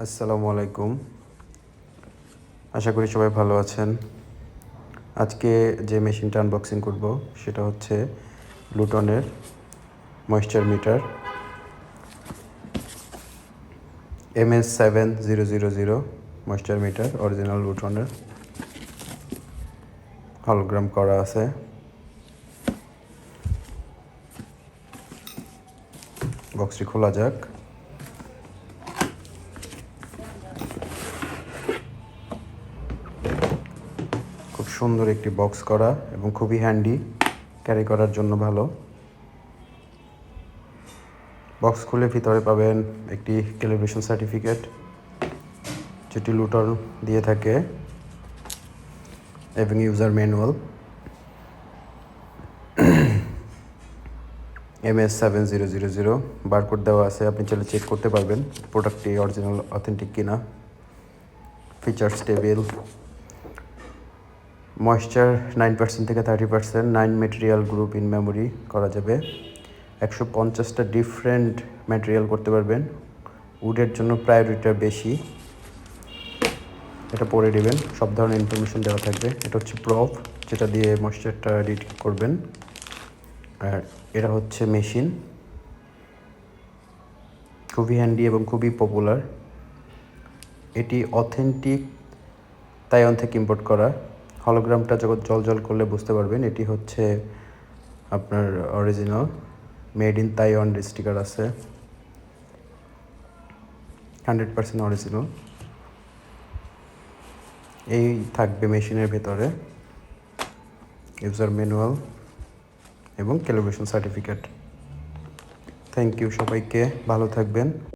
আসসালামু আলাইকুম। আশা করি সবাই ভালো আছেন। আজকে যে মেশিনটা আনবক্সিং করব সেটা হচ্ছে লুটনের moisture meter MS7000 moisture meter, original লুটনের, হলোগ্রাম করা আছে। বক্সটি খোলা যাক। খুব সুন্দর একটি বক্স করা এবং খুবই হ্যান্ডি, ক্যারি করার জন্য ভালো। বক্স খুলে ভিতরে পাবেন একটি ক্যালিব্রেশন সার্টিফিকেট, যেটি লুটন দিয়ে থাকে, এবং ইউজার ম্যানুয়াল। MS7000 বারকোড দেওয়া আছে, আপনি চাইলে চেক করতে পারবেন প্রোডাক্টটি অরিজিনাল অথেন্টিক কিনা। ফিচার্স টেবিল, ময়েশ্চার 9% থেকে 30%, 9 ম্যাটেরিয়াল গ্রুপ ইন মেমোরি করা যাবে। 150টা ডিফারেন্ট ম্যাটেরিয়াল করতে পারবেন। উডের জন্য প্রায়োরিটিটা বেশি। এটা পরে নেবেন, সব ধরনের ইনফরমেশন দেওয়া থাকবে। এটা হচ্ছে প্রফ, যেটা দিয়ে ময়েশ্চারটা ডিটেক্ট করবেন। আর এটা হচ্ছে মেশিন, খুবই হ্যান্ডি এবং খুবই পপুলার। এটি অথেন্টিক তাইওয়ান থেকে ইম্পোর্ট করা। হলোগ্রামটা যখন জল করলে বুঝতে পারবেন এটি হচ্ছে আপনার original, made in Taiwan sticker আছে, 100% অরিজিনাল। এই থাকবে মেশিনের ভেতরে ইউজার ম্যানুয়াল এবং ক্যালিব্রেশন সার্টিফিকেট। থ্যাংক ইউ সবাইকে, ভালো থাকবেন।